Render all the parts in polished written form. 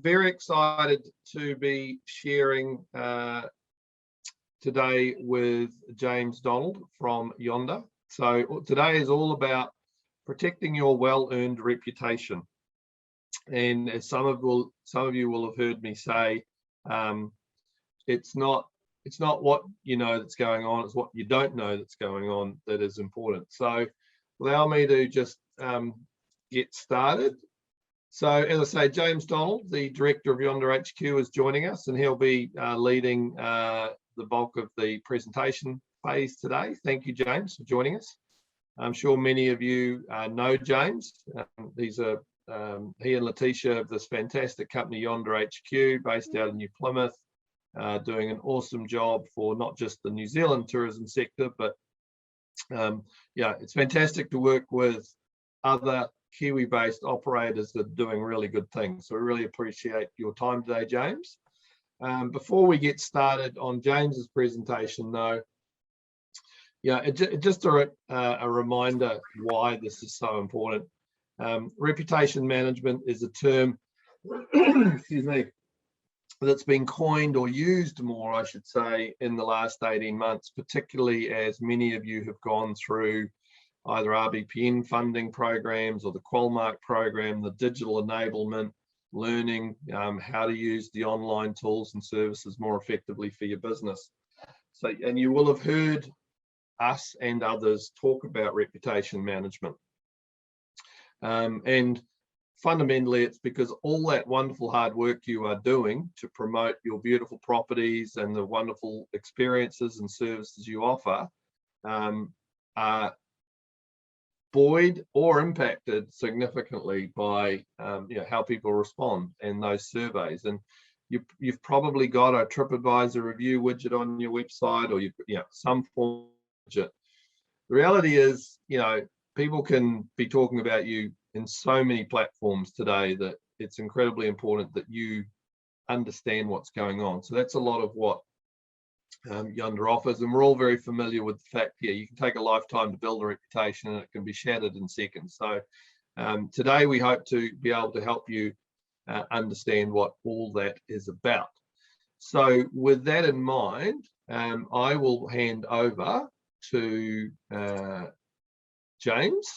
very excited to be sharing today with James Donald from Yonder. So today is all about protecting your well-earned reputation. And as some of you will have heard me say, it's not what you know that's going on, it's what you don't know that's going on that is important. So allow me to just get started. So as I say, James Donald, the director of Yonder HQ, is joining us, and he'll be leading the bulk of the presentation phase today. Thank you, James, for joining us. I'm sure many of you know James. He and Letitia of this fantastic company, Yonder HQ, based out of New Plymouth, doing an awesome job for not just the New Zealand tourism sector, but yeah, it's fantastic to work with other Kiwi-based operators that are doing really good things. So we really appreciate your time today, James. Before we get started on James's presentation, though, yeah, just a reminder why this is so important. Reputation management is a term, excuse me, that's been coined or used more, I should say, in the last 18 months, particularly as many of you have gone through either RBPN funding programs or the Qualmark program, the digital enablement, learning how to use the online tools and services more effectively for your business. So, and you will have heard us and others talk about reputation management. And fundamentally, it's because all that wonderful hard work you are doing to promote your beautiful properties and the wonderful experiences and services you offer are buoyed or impacted significantly by how people respond in those surveys. And you've probably got a TripAdvisor review widget on your website, or you've some form of widget. The reality is, people can be talking about you in so many platforms today that it's incredibly important that you understand what's going on. So that's a lot of what Yonder offers, and we're all very familiar with the fact here you can take a lifetime to build a reputation and it can be shattered in seconds. So today we hope to be able to help you understand what all that is about. So with that in mind, I will hand over to James,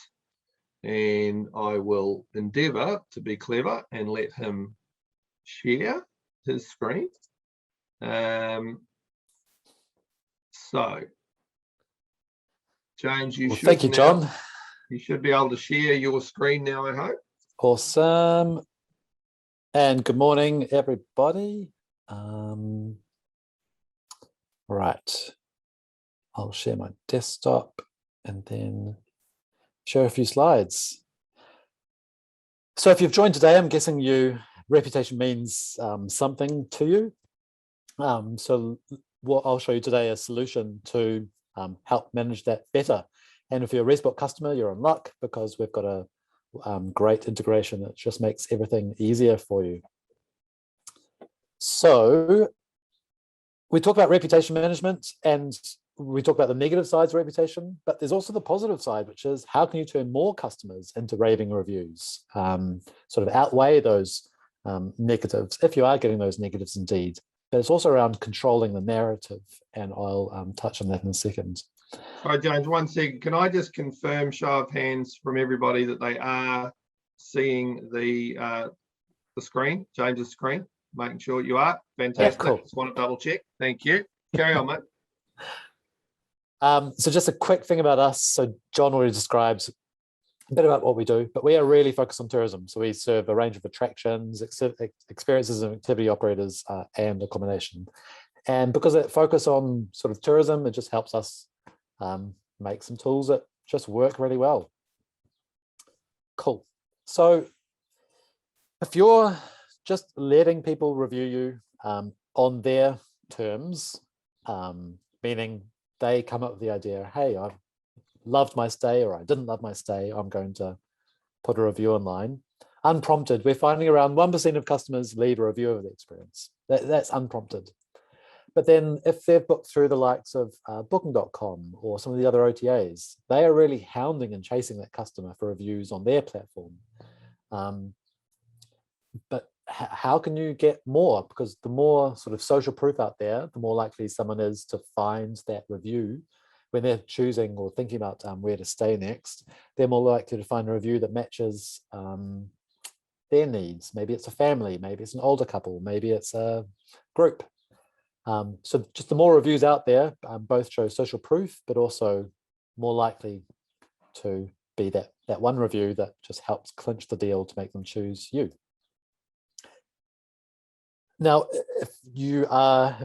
and I will endeavour to be clever and let him share his screen. So, James, thank you, John. You should be able to share your screen now, I hope. Awesome. And good morning, everybody. Right. I'll share my desktop and then share a few slides. So if you've joined today, I'm guessing reputation means something to you. So what I'll show you today is a solution to help manage that better. And if you're a ResBook customer, you're in luck because we've got a great integration that just makes everything easier for you. So we talk about reputation management, and we talk about the negative sides of reputation, but there's also the positive side, which is how can you turn more customers into raving reviews, sort of outweigh those negatives, if you are getting those negatives indeed. But it's also around controlling the narrative, and I'll touch on that in a second. Sorry, James, 1 second. Can I just confirm, show of hands from everybody, that they are seeing the screen, James's screen? Making sure you are. Fantastic. Yeah, cool. Just want to double check. Thank you. Carry on, mate. So just a quick thing about us. So John already describes a bit about what we do, but we are really focused on tourism. So we serve a range of attractions, experiences and activity operators, and accommodation. And because it focus on sort of tourism, it just helps us make some tools that just work really well. Cool. So if you're just letting people review you on their terms, meaning they come up with the idea, hey, I loved my stay, or I didn't love my stay, I'm going to put a review online. Unprompted, we're finding around 1% of customers leave a review of the experience. That's unprompted. But then if they've booked through the likes of booking.com or some of the other OTAs, they are really hounding and chasing that customer for reviews on their platform. But how can you get more? Because the more sort of social proof out there, the more likely someone is to find that review when they're choosing or thinking about where to stay next. They're more likely to find a review that matches their needs. Maybe it's a family, maybe it's an older couple, maybe it's a group. So just the more reviews out there, both show social proof, but also more likely to be that one review that just helps clinch the deal to make them choose you. Now, if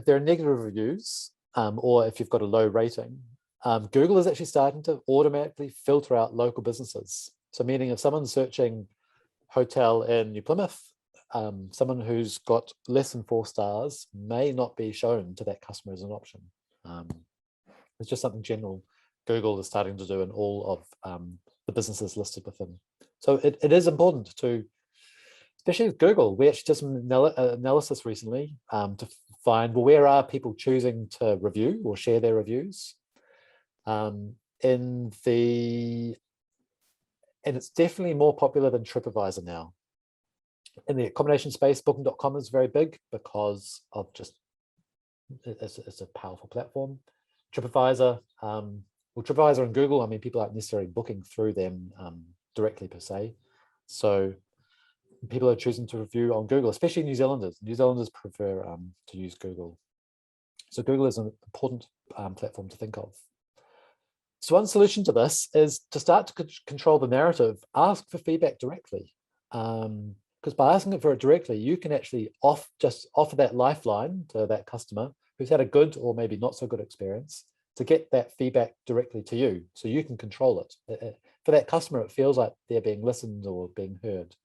there are negative reviews, or if you've got a low rating, Google is actually starting to automatically filter out local businesses. So meaning if someone's searching hotel in New Plymouth, someone who's got less than 4 stars may not be shown to that customer as an option. It's just something general Google is starting to do in all of the businesses listed within. So it is important to, especially with Google, we actually did some analysis recently to find, well, where are people choosing to review or share their reviews? And it's definitely more popular than TripAdvisor now. In the accommodation space, booking.com is very big because of just, it's a powerful platform. TripAdvisor, well, TripAdvisor and Google, I mean, people aren't necessarily booking through them directly per se. So people are choosing to review on Google, especially New Zealanders. New Zealanders prefer to use Google. So Google is an important platform to think of. So one solution to this is to start to control the narrative, ask for feedback directly. Because by asking for it directly, you can actually just offer that lifeline to that customer who's had a good or maybe not so good experience to get that feedback directly to you, so you can control it. For that customer, it feels like they're being listened or being heard.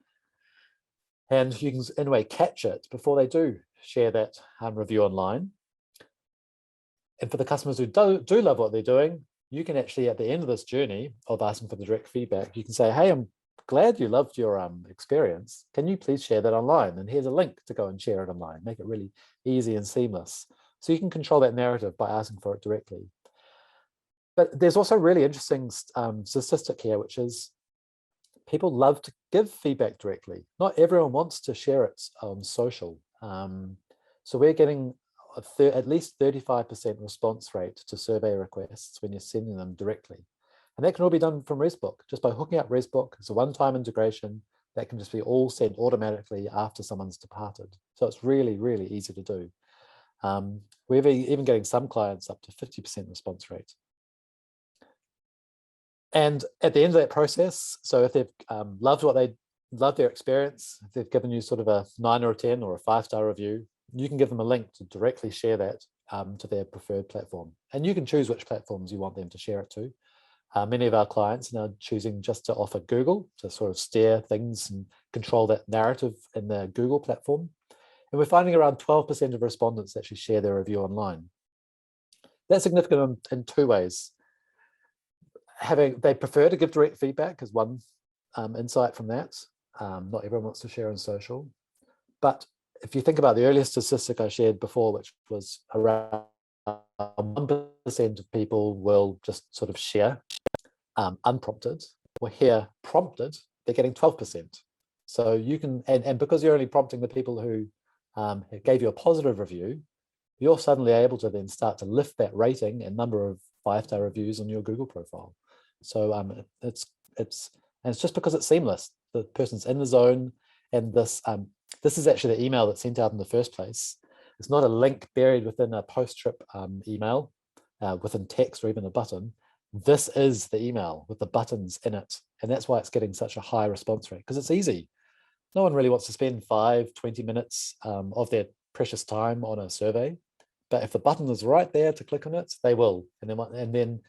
And you can, in a way, catch it before they do share that review online. And for the customers who do love what they're doing, you can actually, at the end of this journey of asking for the direct feedback, you can say, hey, I'm glad you loved your experience. Can you please share that online? And here's a link to go and share it online. Make it really easy and seamless. So you can control that narrative by asking for it directly. But there's also a really interesting statistic here, which is people love to give feedback directly. Not everyone wants to share it on social. So we're getting at least 35% response rate to survey requests when you're sending them directly. And that can all be done from ResBook, just by hooking up ResBook. It's a one-time integration that can just be all sent automatically after someone's departed. So it's really, really easy to do. We're even getting some clients up to 50% response rate. And at the end of that process, so if they've loved their experience, if they've given you sort of a 9 or a 10 or a 5-star review, you can give them a link to directly share that to their preferred platform. And you can choose which platforms you want them to share it to. Many of our clients are now choosing just to offer Google to sort of steer things and control that narrative in the Google platform. And we're finding around 12% of respondents actually share their review online. That's significant in 2 ways. They prefer to give direct feedback is one insight from that. Not everyone wants to share on social. But if you think about the earlier statistic I shared before, which was around 1% of people will just sort of share unprompted, or here prompted, they're getting 12%. So you can, and because you're only prompting the people who gave you a positive review, you're suddenly able to then start to lift that rating and number of 5-star reviews on your Google profile. So it's just because it's seamless. The person's in the zone, and this is actually the email that's sent out in the first place. It's not a link buried within a post-trip email, within text or even a button. This is the email with the buttons in it. And that's why it's getting such a high response rate, because it's easy. No one really wants to spend 5-20 minutes of their precious time on a survey. But if the button is right there to click on it, they will. And then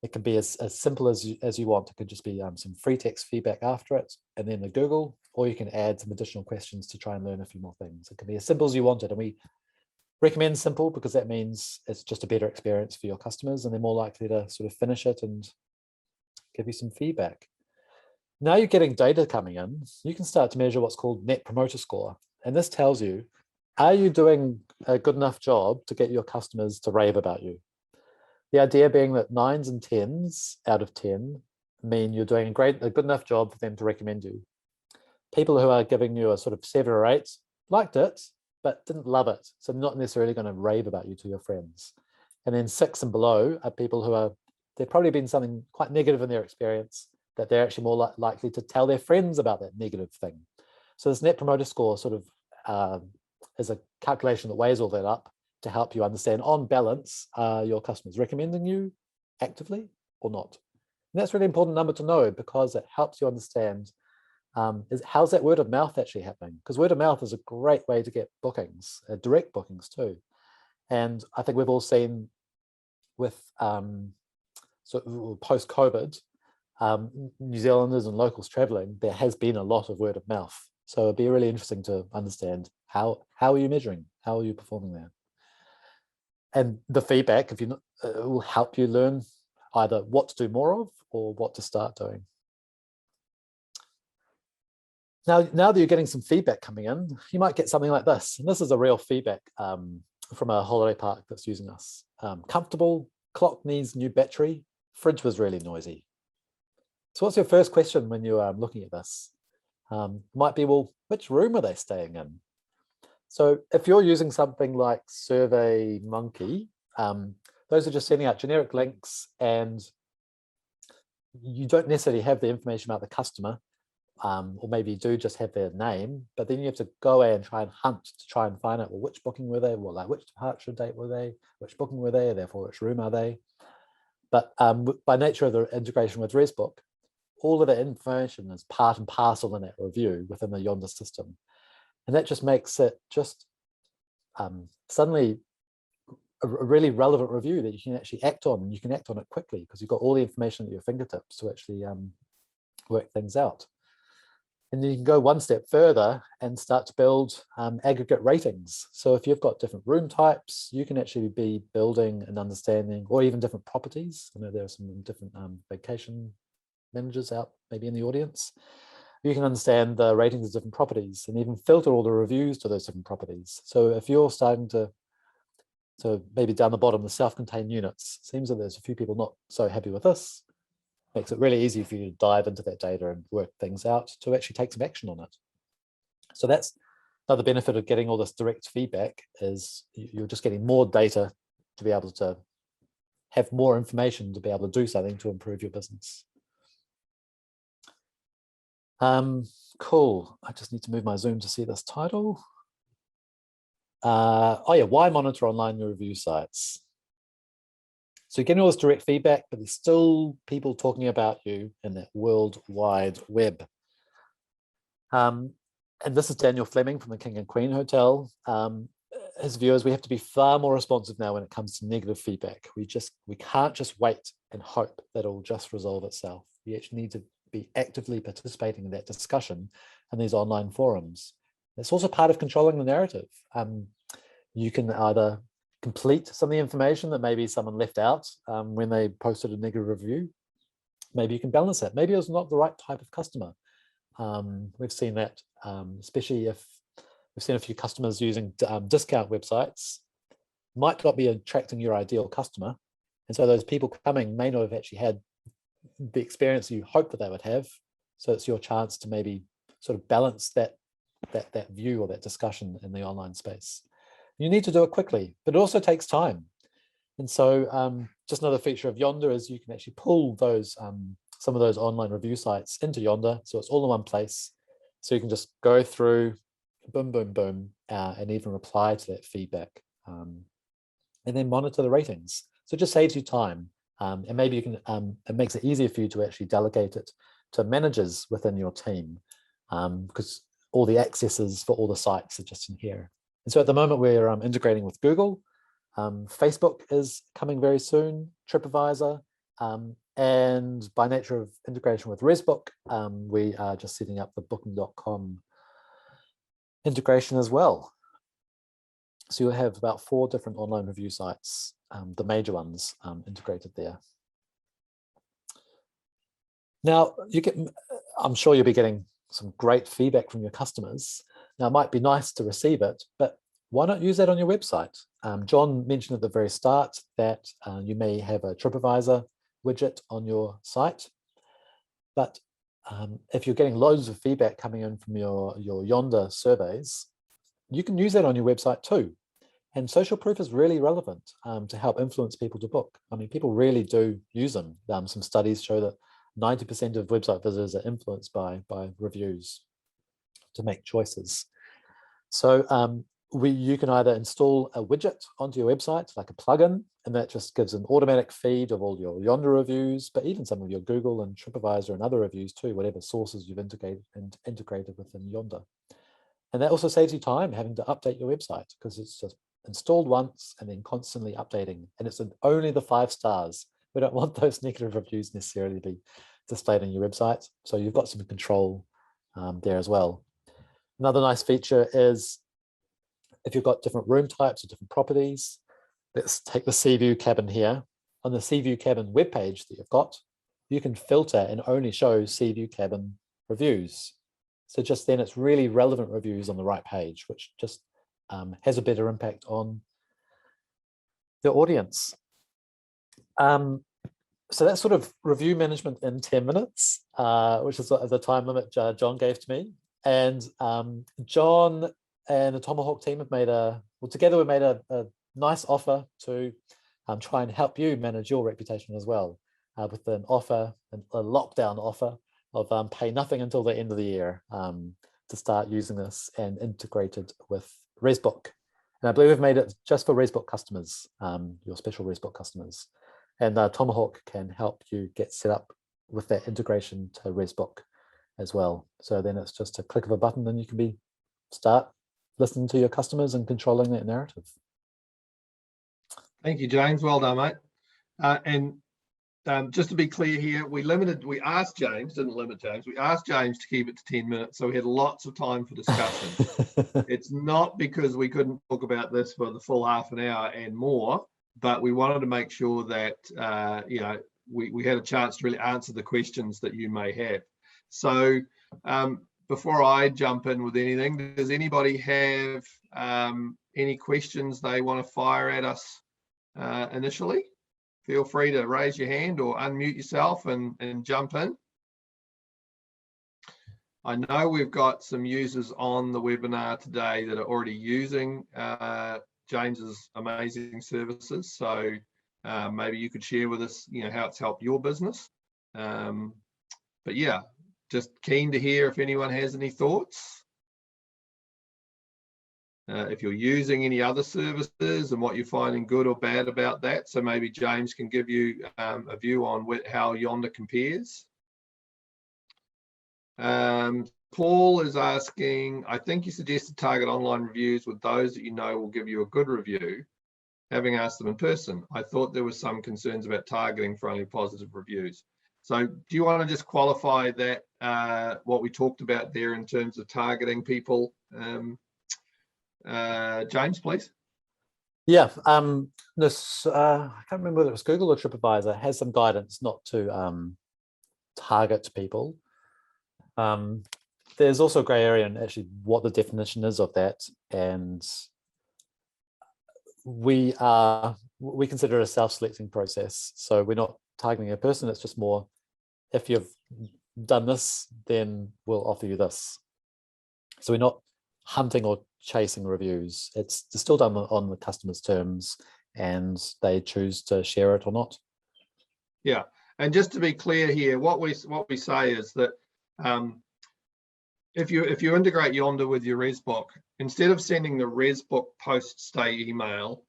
it can be as simple as you want. It could just be some free text feedback after it, and then the Google, or you can add some additional questions to try and learn a few more things. It can be as simple as you want it. And we recommend simple because that means it's just a better experience for your customers, and they're more likely to sort of finish it and give you some feedback. Now you're getting data coming in, you can start to measure what's called Net Promoter Score. And this tells you, are you doing a good enough job to get your customers to rave about you? The idea being that 9s and 10s out of 10 mean you're doing a good enough job for them to recommend you. People who are giving you a sort of 7 or 8 liked it, but didn't love it. So not necessarily going to rave about you to your friends. And then 6 and below are people who are, there's probably been something quite negative in their experience that they're actually more likely to tell their friends about that negative thing. So this Net Promoter Score sort of is a calculation that weighs all that up to help you understand, on balance, are your customers recommending you actively or not? And that's a really important number to know, because it helps you understand how's that word of mouth actually happening? Because word of mouth is a great way to get bookings, direct bookings too. And I think we've all seen with post-COVID, New Zealanders and locals traveling, there has been a lot of word of mouth. So it'd be really interesting to understand how are you measuring? How are you performing there? And the feedback, if you will help you learn either what to do more of or what to start doing. Now that you're getting some feedback coming in, you might get something like this. And this is a real feedback from a holiday park that's using us. Comfortable, clock needs new battery, fridge was really noisy. So what's your first question when you're looking at this? Might be, well, which room are they staying in? So if you're using something like SurveyMonkey, those are just sending out generic links, and you don't necessarily have the information about the customer, or maybe you do just have their name, but then you have to go away and try and hunt to try and find out, well, which booking were they? Well, like which departure date were they? Which booking were they? Therefore, which room are they? But by nature of the integration with ResBook, all of that information is part and parcel in that review within the Yonder system. And that just makes it just suddenly a really relevant review that you can actually act on, and you can act on it quickly because you've got all the information at your fingertips to actually work things out. And then you can go one step further and start to build aggregate ratings. So if you've got different room types, you can actually be building an understanding, or even different properties. I know there are some different vacation managers out maybe in the audience. You can understand the ratings of different properties and even filter all the reviews to those different properties. So if you're starting to maybe down the bottom, the self-contained units, seems that there's a few people not so happy with this, makes it really easy for you to dive into that data and work things out to actually take some action on it. So that's another benefit of getting all this direct feedback, is you're just getting more data to be able to have more information to be able to do something to improve your business. Cool. I just need to move my Zoom to see this title. Oh yeah, why monitor online review sites? So you're getting all this direct feedback, but there's still people talking about you in that world wide web. And this is Daniel Fleming from the King and Queen Hotel. His view is we have to be far more responsive now when it comes to negative feedback. We can't just wait and hope that it'll just resolve itself. We actually need to be actively participating in that discussion in these online forums. It's also part of controlling the narrative. You can either complete some of the information that maybe someone left out when they posted a negative review. Maybe you can balance that. Maybe it was not the right type of customer. We've seen that, especially if we've seen a few customers using discount websites, might not be attracting your ideal customer. And so those people coming may not have actually had the experience you hope that they would have. So it's your chance to maybe sort of balance that view or that discussion in the online space. You need to do it quickly, but it also takes time. And so just another feature of Yonder is you can actually pull those some of those online review sites into Yonder. So it's all in one place. So you can just go through, boom, boom, boom, and even reply to that feedback, and then monitor the ratings. So it just saves you time. And maybe you can, it makes it easier for you to actually delegate it to managers within your team, because all the accesses for all the sites are just in here. And so at the moment we're integrating with Google. Facebook is coming very soon, TripAdvisor, and by nature of integration with ResBook, we are just setting up the booking.com integration as well. So you'll have about 4 different online review sites, the major ones integrated there. Now, I'm sure you'll be getting some great feedback from your customers. Now, it might be nice to receive it, but why not use that on your website? John mentioned at the very start that you may have a TripAdvisor widget on your site, but if you're getting loads of feedback coming in from your Yonder surveys, you can use that on your website too. And social proof is really relevant to help influence people to book. I mean, people really do use them. Some studies show that 90% of website visitors are influenced by reviews to make choices. So you can either install a widget onto your website, like a plugin, and that just gives an automatic feed of all your Yonder reviews, but even some of your Google and TripAdvisor and other reviews too, whatever sources you've integrated within Yonder. And that also saves you time having to update your website, because it's just installed once and then constantly updating. And it's only the 5 stars. We don't want those negative reviews necessarily to be displayed on your website. So you've got some control there as well. Another nice feature is if you've got different room types or different properties. Let's take the Sea View cabin here. On the Sea View cabin webpage that you've got, you can filter and only show Sea View cabin reviews. So just then it's really relevant reviews on the right page, which just has a better impact on the audience. So that's sort of review management in 10 minutes, which is the time limit John gave to me. And John and the Tomahawk team have made together we made a nice offer to try and help you manage your reputation as well, with an offer, a lockdown offer of pay nothing until the end of the year to start using this and integrate it with ResBook. And I believe we've made it just for ResBook customers, your special ResBook customers. And Tomahawk can help you get set up with that integration to ResBook as well. So then it's just a click of a button and you can start listening to your customers and controlling that narrative. Thank you, James. Well done, mate. And just to be clear here, we asked James, didn't limit James, we asked James to keep it to 10 minutes, so we had lots of time for discussion. It's not because we couldn't talk about this for the full half an hour and more, but we wanted to make sure that we had a chance to really answer the questions that you may have. So before I jump in with anything, does anybody have any questions they want to fire at us initially? Feel free to raise your hand or unmute yourself and jump in. I know we've got some users on the webinar today that are already using James's amazing services. So maybe you could share with us, how it's helped your business. But yeah, just keen to hear if anyone has any thoughts. If you're using any other services and what you're finding good or bad about that. So maybe James can give you a view on how Yonder compares. Paul is asking, I think you suggested target online reviews with those that you know will give you a good review, having asked them in person. I thought there were some concerns about targeting for only positive reviews. So do you want to just qualify that, what we talked about there in terms of targeting people? James, please. Yeah, this I can't remember whether it was Google or TripAdvisor has some guidance not to target people. There's also a grey area in actually what the definition is of that, and we consider it a self-selecting process. So we're not targeting a person. It's just more, if you've done this, then we'll offer you this. So we're not hunting or chasing reviews. It's still done on the customer's terms, and they choose to share it or not. Yeah, and just to be clear here, what we say is that if you integrate Yonder with your ResBook, instead of sending the ResBook post-stay email,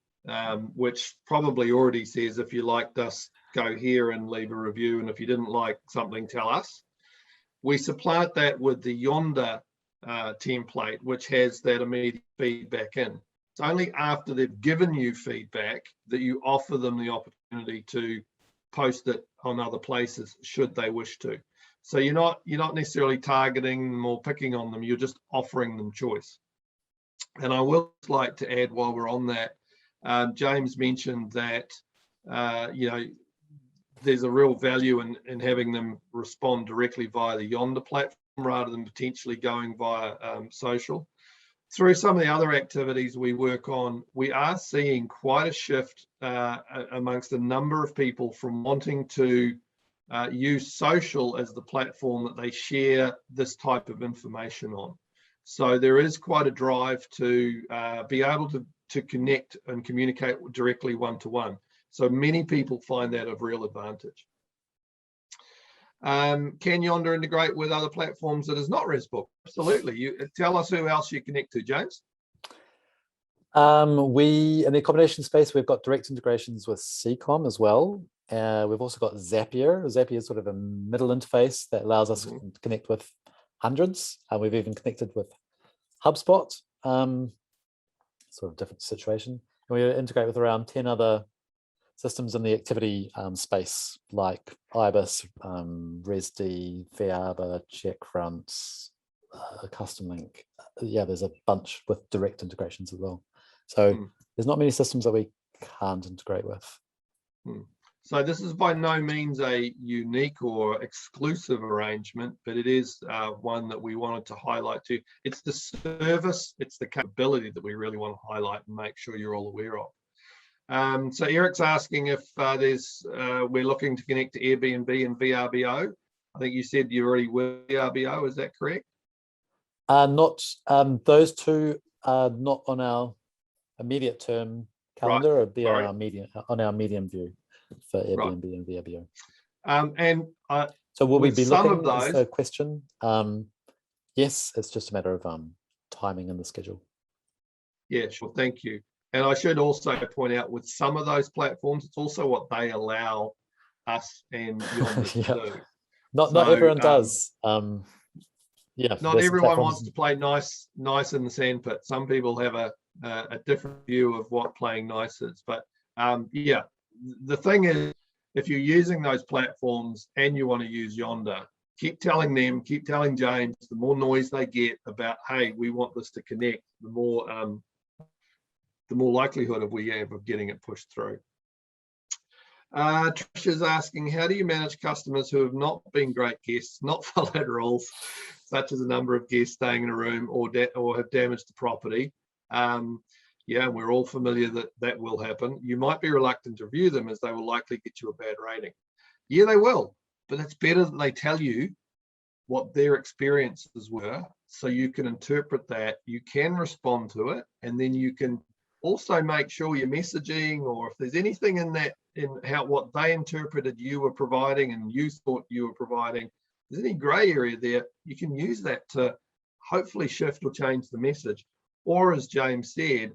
which probably already says if you liked us, go here and leave a review, and if you didn't like something, tell us. We supplant that with the Yonder template, which has that immediate feedback in. It's only after they've given you feedback that you offer them the opportunity to post it on other places should they wish to. So you're not necessarily targeting them or picking on them, you're just offering them choice. And I would like to add, while we're on that, James mentioned that there's a real value in having them respond directly via the Yonder platform rather than potentially going via social. Through some of the other activities we work on, we are seeing quite a shift amongst a number of people from wanting to use social as the platform that they share this type of information on. So there is quite a drive to be able to connect and communicate directly one-to-one. So many people find that of real advantage. Can Yonder integrate with other platforms that is not ResBook? Absolutely. You tell us who else you connect to, James. We, in the accommodation space, we've got direct integrations with CCOM as well. We've also got Zapier. Zapier is sort of a middle interface that allows us to connect with hundreds. We've even connected with HubSpot, sort of different situation. And we integrate with around 10 other systems in the activity space, like IBIS, ResD, Viaba, Checkfront, Custom Link. Yeah, there's a bunch with direct integrations as well. So there's not many systems that we can't integrate with. So this is by no means a unique or exclusive arrangement, but it is one that we wanted to highlight too. It's the service, it's the capability that we really want to highlight and make sure you're all aware of. So Eric's asking if we're looking to connect to Airbnb and VRBO. I think you said you already were VRBO, is that correct? Not those two are not on our immediate term calendar, or be on our medium view for Airbnb and VRBO. So will we be looking at those? Is the question? Yes, it's just a matter of timing in the schedule. Yeah, sure. Thank you. And I should also point out with some of those platforms, it's also what they allow us and Yonder to do. Not everyone does. Yeah, not everyone wants to play nice in the sandpit. Some people have a different view of what playing nice is. But yeah, the thing is, if you're using those platforms and you want to use Yonder, keep telling them, keep telling James, the more noise they get about, hey, we want this to connect, the more likelihood of we have of getting it pushed through. Trish is asking, how do you manage customers who have not been great guests, not followed rules, such as a number of guests staying in a room or have damaged the property? Yeah, we're all familiar that will happen. You might be reluctant to review them as they will likely get you a bad rating. Yeah, they will, but it's better that they tell you what their experiences were so you can interpret that, you can respond to it, and then you can also make sure your messaging, or if there's anything in that, what they interpreted you were providing and you thought you were providing, if there's any gray area there, you can use that to hopefully shift or change the message. Or as James said,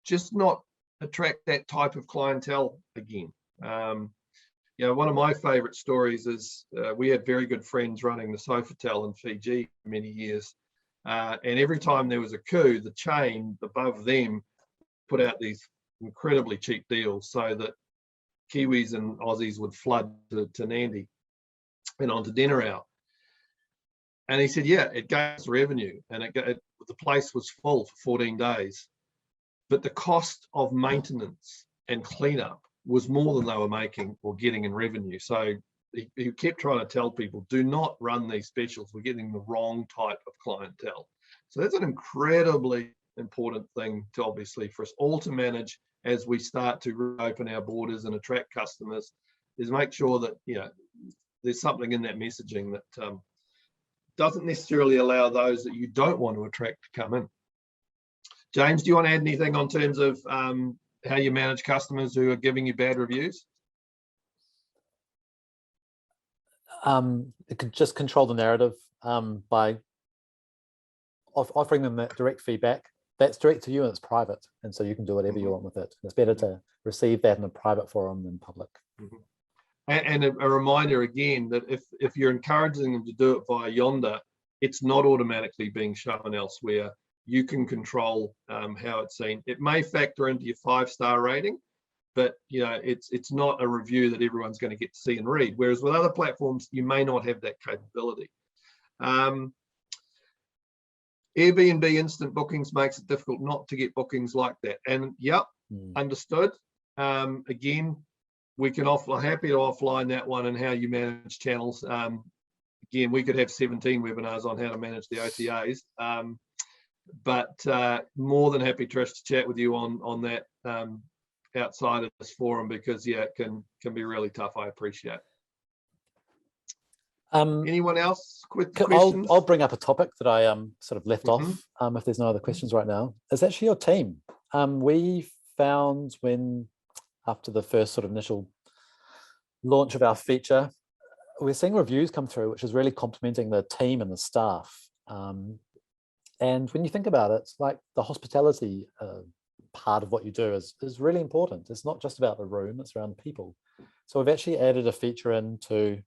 just not attract that type of clientele again. You know, one of my favorite stories is we had very good friends running the Sofitel in Fiji for many years. And every time there was a coup, the chain above them put out these incredibly cheap deals so that Kiwis and Aussies would flood to Nandi and onto dinner out. And he said, yeah, it gave us revenue, and the place was full for 14 days. But the cost of maintenance and cleanup was more than they were making or getting in revenue. So he kept trying to tell people, do not run these specials. We're getting the wrong type of clientele. So that's an incredibly important thing to obviously for us all to manage as we start to reopen our borders and attract customers, is make sure that, you know, there's something in that messaging that doesn't necessarily allow those that you don't want to attract to come in. James, do you want to add anything on terms of how you manage customers who are giving you bad reviews? It could just control the narrative by offering them that direct feedback. That's direct to you and it's private, and so you can do whatever you want with it. It's better to receive that in a private forum than public. And a reminder again that if you're encouraging them to do it via Yonder, it's not automatically being shown elsewhere. You can control how it's seen. It may factor into your 5-star rating, but you know, it's not a review that everyone's going to get to see and read. Whereas with other platforms, you may not have that capability. Airbnb instant bookings makes it difficult not to get bookings like that. And yep, understood. Again, we can happy to offline that one and how you manage channels. Again, we could have 17 webinars on how to manage the OTAs. But more than happy, Trish, to chat with you on that outside of this forum, because yeah, it can be really tough. I appreciate it. Anyone else with I'll questions? bring up a topic that I sort of left off. If there's no other questions right now, it's actually your team. We found after the first sort of initial launch of our feature, we're seeing reviews come through, which is really complimenting the team and the staff. And when you think about it, like the hospitality part of what you do is really important. It's not just about the room, it's around the people. So we've actually added a feature into,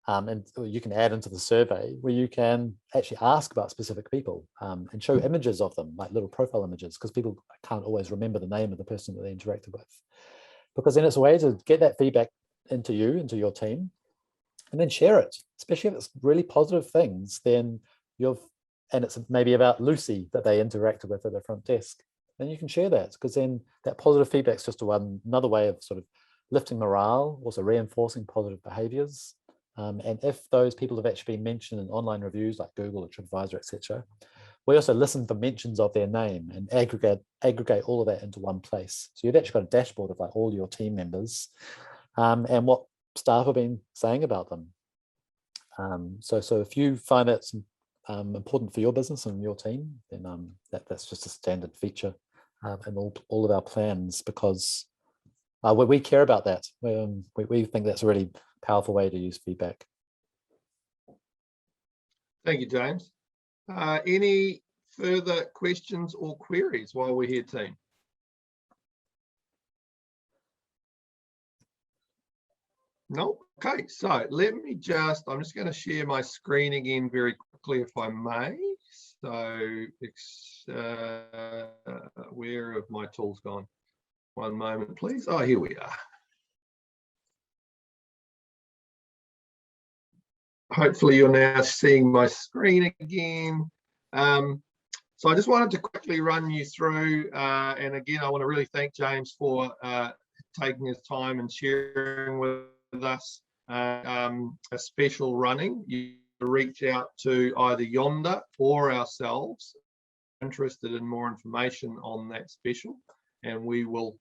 and you can add into the survey where you can actually ask about specific people and show images of them, like little profile images, because people can't always remember the name of the person that they interacted with. Because then it's a way to get that feedback into your team, and then share it, especially if it's really positive things, then and it's maybe about Lucy that they interacted with at the front desk, then you can share that, because then that positive feedback is just another way of sort of lifting morale, also reinforcing positive behaviors. And if those people have actually been mentioned in online reviews like Google or TripAdvisor, etc., we also listen for mentions of their name and aggregate all of that into one place. So you've actually got a dashboard of like all your team members and what staff have been saying about them. So if you find that's important for your business and your team, then that's just a standard feature in all of our plans, because we care about that. We think that's a really powerful way to use feedback. Thank you, James. Any further questions or queries while we're here, team? No? Okay, so I'm just going to share my screen again very quickly, if I may. So where have my tools gone? One moment, please. Oh, here we are. Hopefully you're now seeing my screen again. So I just wanted to quickly run you through, and again, I want to really thank James for taking his time and sharing with us a special running. You reach out to either Yonder or ourselves interested in more information on that special, and we'll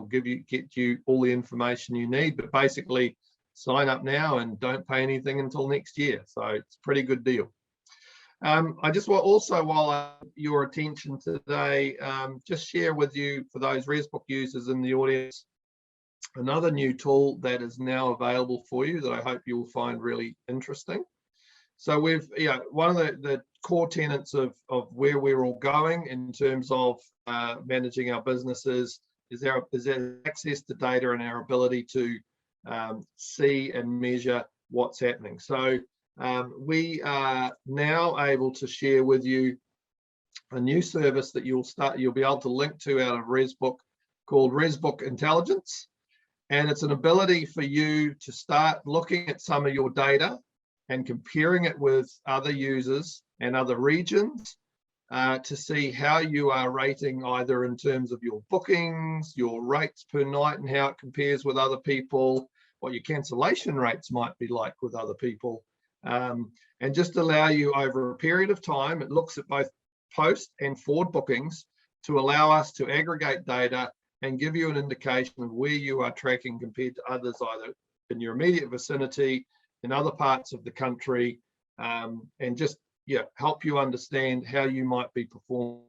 get you all the information you need. But basically, sign up now and don't pay anything until next year. So it's a pretty good deal. I just want also, while your attention today, just share with you, for those ResBook users in the audience, another new tool that is now available for you that I hope you will find really interesting. So one of the core tenets of where we're all going in terms of managing our businesses is there access to data and our ability to see and measure what's happening. So we are now able to share with you a new service that you'll be able to link to out of ResBook, called ResBook Intelligence. And it's an ability for you to start looking at some of your data and comparing it with other users and other regions to see how you are rating, either in terms of your bookings, your rates per night and how it compares with other people, what your cancellation rates might be like with other people, and just allow you over a period of time, it looks at both post and forward bookings to allow us to aggregate data and give you an indication of where you are tracking compared to others, either in your immediate vicinity, in other parts of the country, and just help you understand how you might be performing.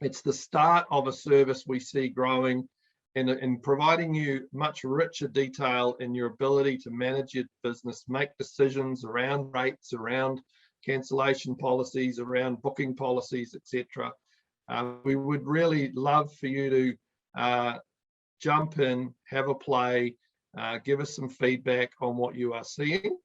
It's the start of a service we see growing and providing you much richer detail in your ability to manage your business, make decisions around rates, around cancellation policies, around booking policies, etc. We would really love for you to jump in, have a play, give us some feedback on what you are seeing.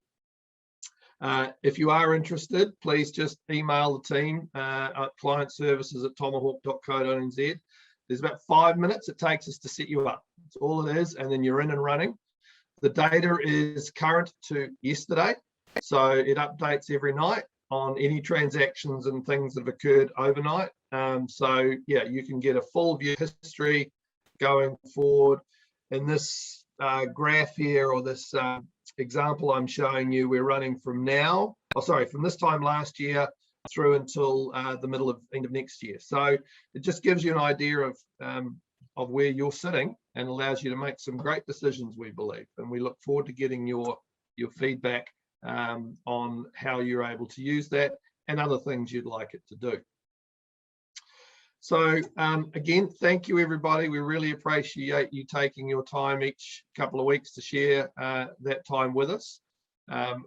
If you are interested, please just email the team at clientservices@tomahawk.co.nz. There's about 5 minutes it takes us to set you up. That's all it is, and then you're in and running. The data is current to yesterday, so it updates every night on any transactions and things that have occurred overnight. So yeah, you can get a full view history going forward. In this graph here, or this example I'm showing you, we're running from from this time last year through until the end of next year. So it just gives you an idea of where you're sitting and allows you to make some great decisions, we believe. And we look forward to getting your your feedback on how you're able to use that and other things you'd like it to do. So again, thank you everybody. We really appreciate you taking your time each couple of weeks to share that time with us.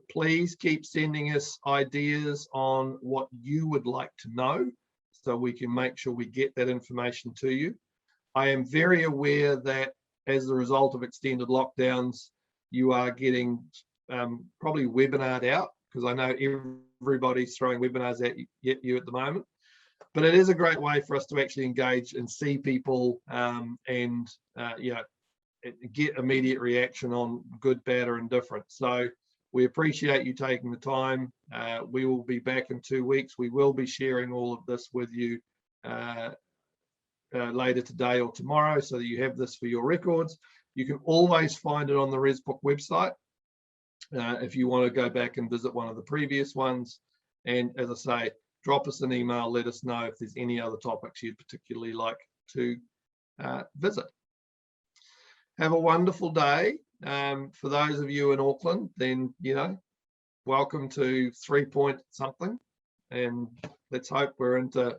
Please keep sending us ideas on what you would like to know so we can make sure we get that information to you. I am very aware that as a result of extended lockdowns, you are getting probably webinared out, because I know everybody's throwing webinars at you at the moment. But it is a great way for us to actually engage and see people and you know, get immediate reaction on good, bad, or indifferent. So we appreciate you taking the time. We will be back in 2 weeks. We will be sharing all of this with you later today or tomorrow, so that you have this for your records. You can always find it on the ResBook website if you want to go back and visit one of the previous ones. And as I say, drop us an email, let us know if there's any other topics you'd particularly like to visit. Have a wonderful day. For those of you in Auckland, then, you know, welcome to 3 point something, and let's hope we're into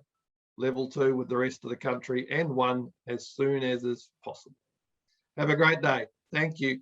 level 2 with the rest of the country, and 1 as soon as is possible. Have a great day. Thank you.